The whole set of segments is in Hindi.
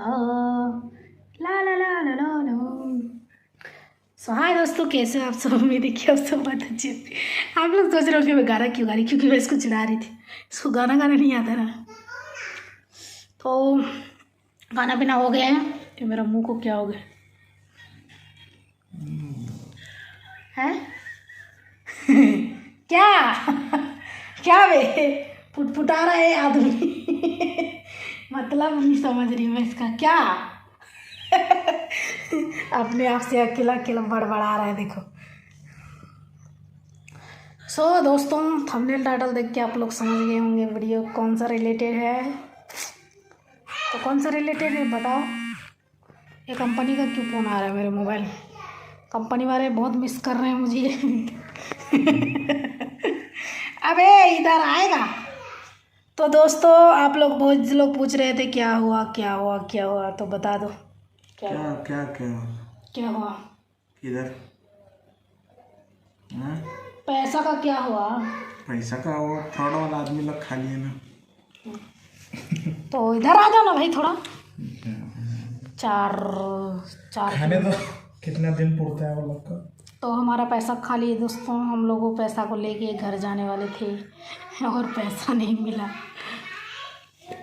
ला ला ला ला ला ला। सो हाय दोस्तों, कैसे हो आप सब? उम्मीद है कि आप सब बहुत अच्छे थे। आप लोग सोच रहे हो कि मैं गाना क्यों गा रही, क्योंकि मैं इसको चिढ़ा रही थी। इसको गाना गाना नहीं आता ना। तो खाना पीना हो गया है। ये मेरा मुंह को क्या हो गया है? क्या क्या वे फुटफुटा रहा है आदमी? मतलब नहीं समझ रही मैं इसका क्या। अपने आप से अकेला अकेला बड़बड़ा रहा है, देखो। सो दोस्तों, थंबनेल टाइटल देख के आप लोग समझ गए होंगे वीडियो कौन सा रिलेटेड है। तो कौन सा रिलेटेड है बताओ। ये कंपनी का क्यों फ़ोन आ रहा है मेरे मोबाइल? कंपनी वाले बहुत मिस कर रहे हैं मुझे। अबे इधर आएगा। तो दोस्तों, आप लोग बहुत लोग पूछ रहे थे क्या हुआ क्या हुआ क्या हुआ, तो बता दो क्या क्या क्या क्या क्या हुआ। किधर? हाँ? पैसा का क्या हुआ? पैसा का वो फ्रॉड वाला आदमी लोग खा लिए ना। तो इधर आ जाओ ना भाई थोड़ा। चार चार खाने दो, कितना दिन पुरता है वो लोग का। तो हमारा पैसा खा लिए दोस्तों। हम लोग वो पैसा को लेके घर जाने वाले थे और पैसा नहीं मिला।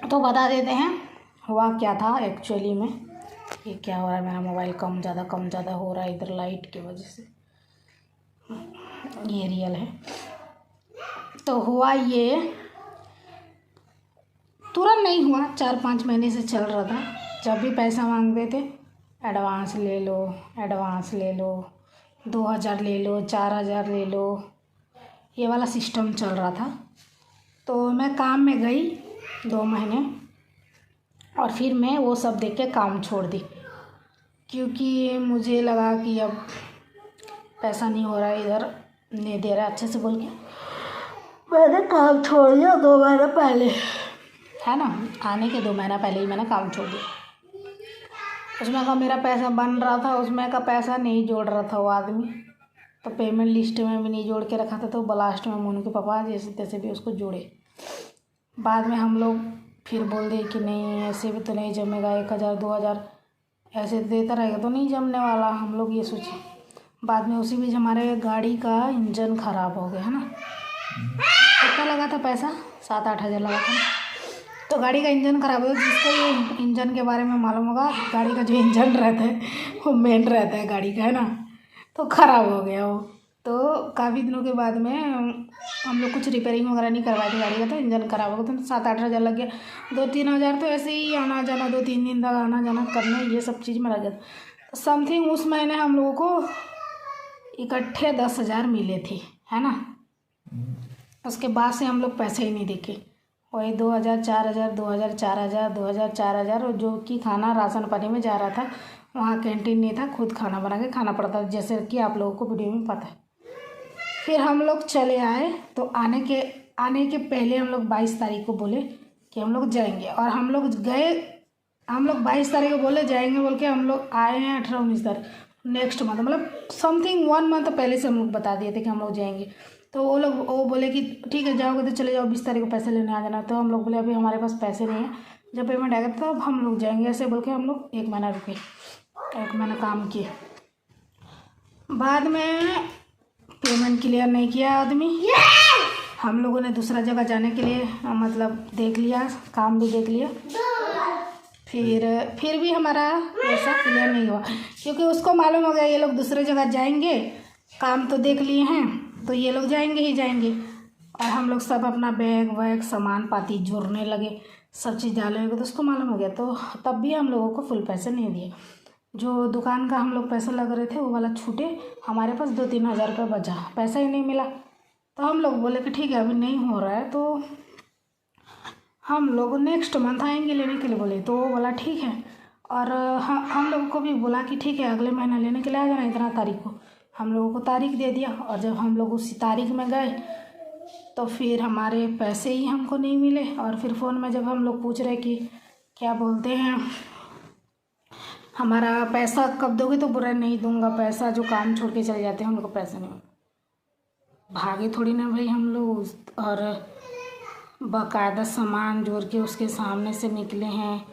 तो बता देते हैं हुआ क्या था एक्चुअली में। ये क्या हो रहा है, मेरा मोबाइल कम ज़्यादा हो रहा है इधर लाइट की वजह से। ये रियल है। तो हुआ ये तुरंत नहीं हुआ, 4-5 महीने से चल रहा था। जब भी पैसा मांगते थे, एडवांस ले लो, एडवांस ले लो, 2000 ले लो, 4000 ले लो, ये वाला सिस्टम चल रहा था। तो मैं काम में गई 2 महीने और फिर मैं वो सब देख के काम छोड़ दी, क्योंकि मुझे लगा कि अब पैसा नहीं हो रहा है, इधर नहीं दे रहा अच्छे से बोल के मैंने काम छोड़ दिया 2 महीना पहले, है ना। आने के 2 महीना पहले ही मैंने काम छोड़ दिया। उसमें का मेरा पैसा बन रहा था, उसमें का पैसा नहीं जोड़ रहा था वो आदमी। तो पेमेंट लिस्ट में भी नहीं जोड़ के रखा था। तो ब्लास्ट में मोनू के पापा जैसे तैसे भी उसको जोड़े। बाद में हम लोग फिर बोल दिए कि नहीं, ऐसे भी तो नहीं जमेगा, 1000 2000 ऐसे देता रहेगा तो नहीं जमने वाला। हम लोग ये सोचे। बाद में उसी बीच हमारे गाड़ी का इंजन ख़राब हो गया, है ना। कितना लगा था पैसा? 7-8 हज़ार लगा था। तो गाड़ी का इंजन ख़राब हो, जिसको ये इंजन के बारे में मालूम होगा, गाड़ी का जो इंजन रहता है वो मेन रहता है गाड़ी का, है ना। तो ख़राब हो गया वो। तो काफ़ी दिनों के बाद में हम लोग कुछ रिपेयरिंग वगैरह नहीं करवाए थे गाड़ी का, तो इंजन ख़राब हो गया। तो 7-8 हज़ार लग गया। 2-3 हज़ार तो ऐसे ही आना जाना, 2-3 दिन तक आना जाना करने, ये सब चीज़ में लग गया। तो समथिंग उस महीने हम लोगों को इकट्ठे 10,000 मिले थे, है ना। उसके बाद से हम लोग पैसे ही नहीं देखे। वही 2000 4000 2000 4000 2000 4000, और जो कि खाना राशन पानी में जा रहा था। वहाँ कैंटीन नहीं था, खुद खाना बना के खाना पड़ता था, जैसे कि आप लोगों को वीडियो में पता है। फिर हम लोग चले आए। तो आने के पहले हम लोग 22 तारीख को बोले कि हम लोग जाएंगे, और हम लोग गए। हम लोग 22 तारीख को बोले जाएंगे बोल के, हम लोग आए हैं 18-19 तारीख नेक्स्ट मंथ, मतलब समथिंग 1 मंथ पहले से हम लोग बता दिए थे कि हम लोग जाएंगे। तो वो बोले कि ठीक है जाओगे तो चले जाओ, 20 तारीख को पैसे लेने आ जाना। तो हम लोग बोले अभी हमारे पास पैसे नहीं है, जब पेमेंट आएगा तो अब हम लोग जाएंगे, ऐसे बोल के हम लोग 1 महीना रुके, 1 महीना काम किए। बाद में पेमेंट क्लियर नहीं किया आदमी। हम लोगों ने दूसरा जगह जाने के लिए मतलब देख लिया, काम भी देख लिया। फिर भी हमारा पैसा क्लियर नहीं हुआ, क्योंकि उसको मालूम हो गया ये लोग दूसरे जगह जाएंगे, काम तो देख लिए हैं तो ये लोग जाएंगे ही जाएंगे। और हम लोग सब अपना बैग वैग सामान पाती जोड़ने लगे, सब चीज़ डालने लगे। तो उसको मालूम हो गया, तो तब भी हम लोगों को फुल पैसे नहीं दिए। जो दुकान का हम लोग पैसा लग रहे थे वो वाला छूटे, हमारे पास 2-3 हज़ार रुपये बचा, पैसा ही नहीं मिला। तो हम लोग बोले कि ठीक है अभी नहीं हो रहा है, तो हम लोग नेक्स्ट मंथ आएंगे लेने के लिए बोले। तो वो बोला ठीक है। और हम लोगों को भी बोला कि ठीक है अगले महीना लेने के लिए आ जाना इतना तारीख को। हम लोगों को तारीख दे दिया, और जब हम लोग उसी तारीख में गए तो फिर हमारे पैसे ही हमको नहीं मिले। और फिर फ़ोन में जब हम लोग पूछ रहे कि क्या बोलते हैं हमारा पैसा कब दोगे, तो बुरा नहीं दूंगा पैसा, जो काम छोड़ के चले जाते हैं हम लोग को पैसे नहीं। भागे थोड़ी ना भाई हम लोग, और बाकायदा सामान जोड़ के उसके सामने से निकले हैं,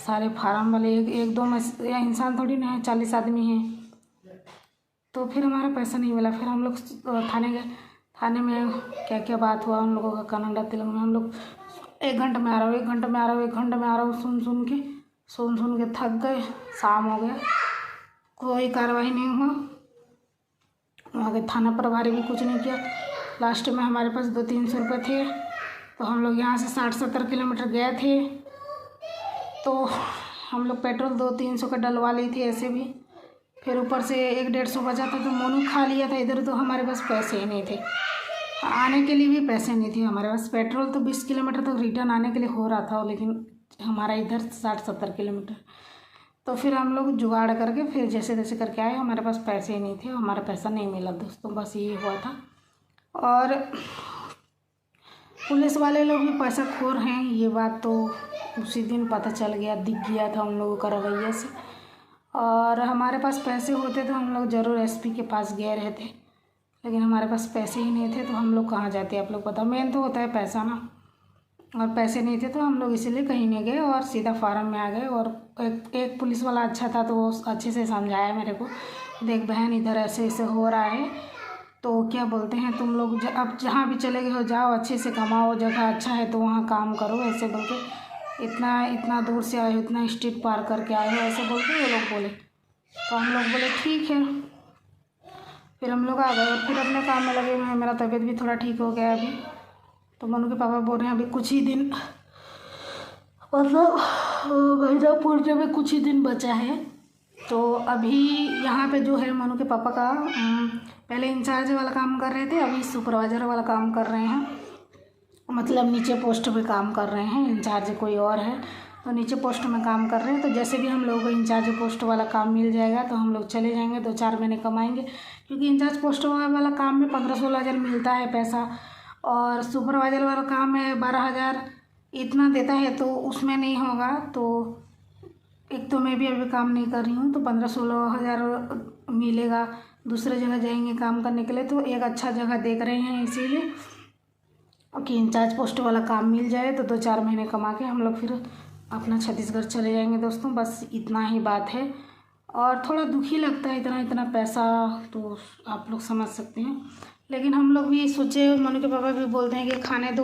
सारे फार्म वाले एक दो या इंसान थोड़ी ना है, 40 आदमी हैं। तो फिर हमारा पैसा नहीं मिला। फिर हम लोग थाने गए। थाने में क्या क्या बात हुआ उन लोगों का कन्नड़ा तेलुगु में। हम लोग 1 घंटे में आ रहा हूँ, 1 घंटे में आ रहा हूँ, 1 घंटे में आ रहा हूँ सुन के थक गए। शाम हो गया, कोई कार्रवाई नहीं हुआ। वहाँ के थाना प्रभारी भी कुछ नहीं किया। लास्ट में हमारे पास 200-300 रुपये थे, तो हम लोग यहाँ से 60-70 किलोमीटर गए थे। तो हम लोग पेट्रोल 200-300 का डलवा ली थी ऐसे भी। फिर ऊपर से 100-150 बचा था तो मोनू खा लिया था इधर। तो हमारे पास पैसे ही नहीं थे, आने के लिए भी पैसे नहीं थे हमारे पास। पेट्रोल तो 20 किलोमीटर तक रिटर्न आने के लिए हो रहा था, लेकिन हमारा इधर 60-70 किलोमीटर। तो फिर हम लोग जुगाड़ करके फिर जैसे तैसे करके आए। हमारे पास पैसे ही नहीं थे, हमारा पैसा नहीं मिला दोस्तों, बस ये हुआ था। और पुलिस वाले लोग भी पैसा खोर हैं, ये बात तो उसी दिन पता चल गया, दिख गया था उन लोगों का रवैया से। और हमारे पास पैसे होते तो हम लोग ज़रूर एसपी के पास गए रहते, लेकिन हमारे पास पैसे ही नहीं थे तो हम लोग कहाँ जाते। आप लोग पता, मेन तो होता है पैसा ना। और पैसे नहीं थे तो हम लोग इसीलिए कहीं नहीं गए और सीधा फार्म में आ गए। और एक पुलिस वाला अच्छा था तो वो अच्छे से समझाया मेरे को, देख बहन इधर ऐसे ऐसे हो रहा है, तो क्या बोलते हैं तुम लोग अब जहाँ भी चले गए हो जाओ, अच्छे से कमाओ, जगह अच्छा है तो वहाँ काम करो, ऐसे बोल के। इतना दूर से आए हो, इतना स्ट्रीट पार करके आए हो, ऐसे बोल के ये लोग बोले। तो हम लोग बोले ठीक है। फिर हम लोग आ गए और फिर अपने काम में लगे हुए हैं। मेरा तबीयत भी थोड़ा ठीक हो गया अभी। तो मनु के पापा बोल रहे हैं अभी कुछ ही दिन, मतलब मिर्ज़ापुर में कुछ ही दिन बचा है। तो अभी यहाँ पे जो है मनु के पापा का पहले इंचार्ज वाला काम कर रहे थे, अभी सुपरवाइज़र वाला काम कर रहे हैं। मतलब नीचे पोस्ट पे काम कर रहे हैं, इंचार्ज कोई और है तो नीचे पोस्ट में काम कर रहे हैं। तो जैसे भी हम लोगों को इंचार्ज पोस्ट वाला काम मिल जाएगा तो हम लोग चले जाएंगे, 2-4 महीने कमाएंगे। क्योंकि इंचार्ज पोस्ट वाला काम में 15-16 हज़ार मिलता है पैसा, और सुपरवाइज़र वाला काम है 12,000 इतना देता है, तो उसमें नहीं होगा। तो एक तो मैं भी अभी काम नहीं कर रही हूँ, तो 15-16 हज़ार मिलेगा। दूसरे जगह जाएंगे काम करने के लिए, तो एक अच्छा जगह देख रहे हैं इसीलिए कि इंचार्ज पोस्ट वाला काम मिल जाए तो 2-4 महीने कमा के हम लोग फिर अपना छत्तीसगढ़ चले जाएंगे दोस्तों। बस इतना ही बात है। और थोड़ा दुखी लगता है, इतना पैसा तो आप लोग समझ सकते हैं। लेकिन हम लोग भी सोचे, मनु के पापा भी बोलते हैं कि खाने दो,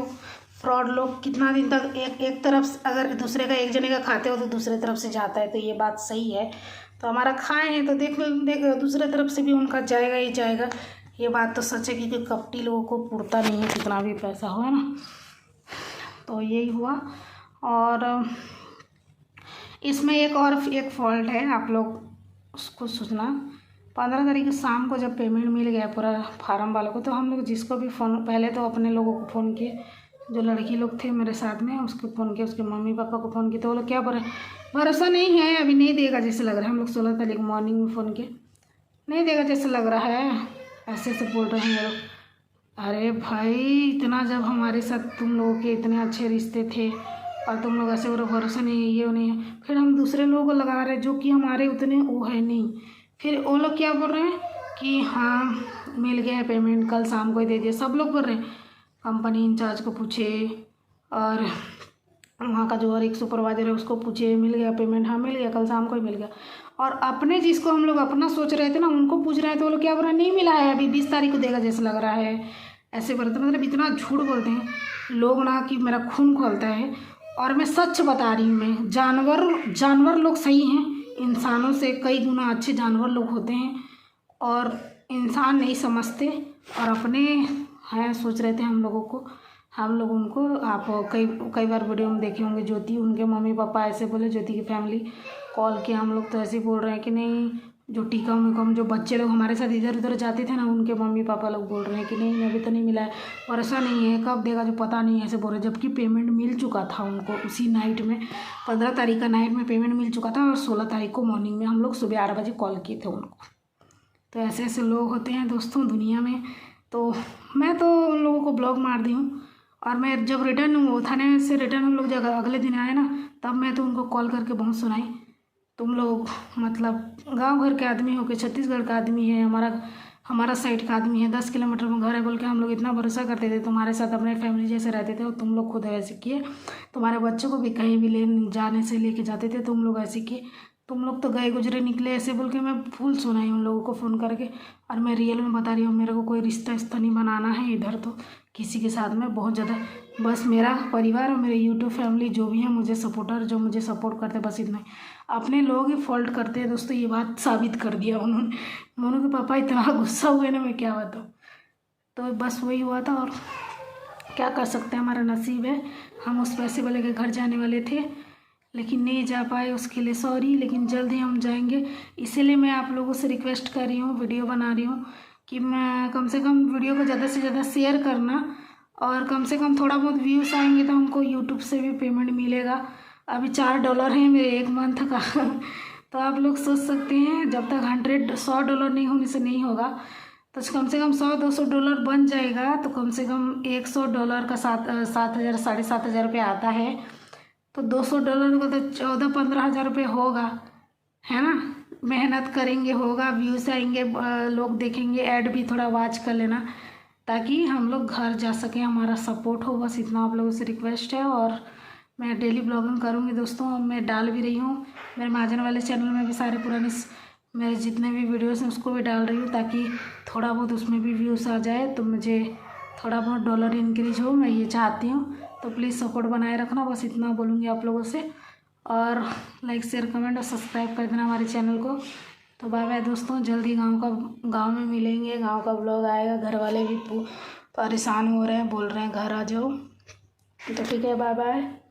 फ्रॉड लोग कितना दिन तक एक तरफ से, अगर दूसरे का एक जने का खाते हो तो दूसरे तरफ से जाता है, तो ये बात सही है। तो हमारा खाए हैं तो देख दूसरे तरफ से भी उनका जाएगा ही जाएगा। ये बात तो सच है, क्योंकि कपटी लोगों को पुरता नहीं है कितना भी पैसा हो, है ना। तो यही हुआ। और इसमें एक फॉल्ट है, आप लोग उसको सोचना। 15 तारीख शाम को जब पेमेंट मिल गया पूरा फार्म वालों को, तो हम लोग जिसको भी फ़ोन, पहले तो अपने लोगों को फ़ोन किए, जो लड़की लोग थे मेरे साथ में उसको फ़ोन किया, उसके मम्मी पापा को फ़ोन किया। तो वो लोग क्या बोल रहे हैं, भरोसा नहीं है, अभी नहीं देगा जैसे लग रहा है। हम लोग 16 तारीख मॉर्निंग में फ़ोन किए, नहीं देगा जैसे लग रहा है, ऐसे बोल रहे हैं लोग। अरे भाई, इतना जब हमारे साथ तुम लोगों के इतने अच्छे रिश्ते थे और तुम लोग ऐसे भरोसा नहीं है, ये नहीं है। फिर हम दूसरे लोगों को लगा रहे हैं जो कि हमारे उतने वो है नहीं। फिर वो लोग क्या बोल रहे हैं कि हाँ मिल गया है पेमेंट, कल शाम को ही दे दिया। सब लोग बोल रहे हैं, कंपनी इंचार्ज को पूछे और वहाँ का जो और एक सुपरवाइजर है उसको पूछे, मिल गया पेमेंट, हाँ मिल गया, कल शाम को ही मिल गया। और अपने जिसको हम लोग अपना सोच रहे थे ना, उनको पूछ रहे हैं तो वो लोग क्या बोल रहे हैं, नहीं मिला है, अभी 20 तारीख को देगा जैसे लग रहा है। ऐसे बोलते, मतलब इतना झूठ बोलते हैं लोग ना कि मेरा खून खौलता है। और मैं सच बता रही हूँ, मैं जानवर लोग सही हैं, इंसानों से कई गुना अच्छे जानवर लोग होते हैं, और इंसान नहीं समझते और अपने हैं सोच रहे थे हम लोग उनको। आप कई बार वीडियो में देखे होंगे, ज्योति उनके मम्मी पापा ऐसे बोले, ज्योति की फैमिली कॉल किया, हम लोग तो ऐसे ही बोल रहे हैं कि नहीं, जो टीका उम जो बच्चे लोग हमारे साथ इधर उधर जाते थे ना, उनके मम्मी पापा लोग बोल रहे हैं कि नहीं अभी तो नहीं मिला है, और ऐसा नहीं है, कब देगा जो पता नहीं है, ऐसे बोल रहे। जबकि पेमेंट मिल चुका था उनको उसी नाइट में, 15 तारीख का नाइट में पेमेंट मिल चुका था, और 16 तारीख को मॉर्निंग में हम लोग सुबह 8 बजे कॉल किए थे उनको। तो ऐसे लोग होते हैं दोस्तों दुनिया में। तो मैं तो उन लोगों को ब्लॉक मार दी हूँ। और मैं जब रिटर्न वो थाने से रिटर्न हम लोग जगह अगले दिन आए ना, तब मैं तो उनको कॉल करके बहुत सुनाई, तुम लोग मतलब गांव घर के आदमी हो के छत्तीसगढ़ का आदमी है, हमारा हमारा साइड का आदमी है, 10 किलोमीटर में घर है बोल के हम लोग इतना भरोसा करते थे, तुम्हारे साथ अपने फैमिली जैसे रहते थे और तुम लोग खुद वैसे किए। तुम्हारे बच्चों को भी कहीं भी ले जाने से लेके जाते थे, तुम लोग ऐसे किए। तुम लोग तो गए गुजरे निकले ऐसे बोल के मैं फुल सुनाई उन लोगों को फ़ोन करके। और मैं रियल में बता रही हूँ, मेरे को कोई रिश्ता इश्ता नहीं बनाना है इधर तो किसी के साथ में बहुत ज़्यादा। बस मेरा परिवार और मेरे यूट्यूब फैमिली जो भी है मुझे सपोर्टर, जो मुझे सपोर्ट करते बस इतना ही। अपने लोग ही फॉल्ट करते हैं दोस्तों, ये बात साबित कर दिया उन्होंने। मोनू के पापा इतना गुस्सा हुए ना, मैं क्या बताऊँ। तो बस वही हुआ था और क्या कर सकते हैं, हमारा नसीब है। हम उस पैसे वाले के घर जाने वाले थे लेकिन नहीं जा पाए, उसके लिए सॉरी। लेकिन जल्द ही हम जाएंगे। इसीलिए मैं आप लोगों से रिक्वेस्ट कर रही हूँ, वीडियो बना रही हूँ कि मैं कम से कम वीडियो को ज़्यादा से ज़्यादा शेयर करना, और कम से कम थोड़ा बहुत व्यूज़ आएंगे तो हमको यूट्यूब से भी पेमेंट मिलेगा। अभी $4 है मेरे 1 मंथ का तो आप लोग सोच सकते हैं जब तक $100 नहीं होने से नहीं होगा, तो कम से कम $100-200 बन जाएगा तो कम से कम $100 का 7,000 7,500 रुपये आता है। तो $200 को तो 14-15 हज़ार रुपये होगा, है ना। मेहनत करेंगे होगा, व्यूज़ आएंगे, लोग देखेंगे, ऐड भी थोड़ा वॉच कर लेना ताकि हम लोग घर जा सकें, हमारा सपोर्ट हो। बस इतना आप लोगों से रिक्वेस्ट है। और मैं डेली ब्लॉगिंग करूँगी दोस्तों, मैं डाल भी रही हूँ मेरे महाजन वाले चैनल में भी, सारे पुराने मेरे जितने भी वीडियोस हैं उसको भी डाल रही हूँ ताकि थोड़ा बहुत उसमें भी व्यूज़ आ जाए, तो मुझे थोड़ा बहुत डॉलर इंक्रीज हो, मैं ये चाहती हूँ। तो प्लीज़ सपोर्ट बनाए रखना, बस इतना बोलूँगी आप लोगों से। और लाइक शेयर कमेंट और सब्सक्राइब कर देना हमारे चैनल को। तो बाय बाय दोस्तों, जल्दी गांव में मिलेंगे, गांव का ब्लॉग आएगा। घर वाले भी परेशान हो रहे हैं, बोल रहे हैं घर आ जाओ। तो ठीक है, बाय बाय।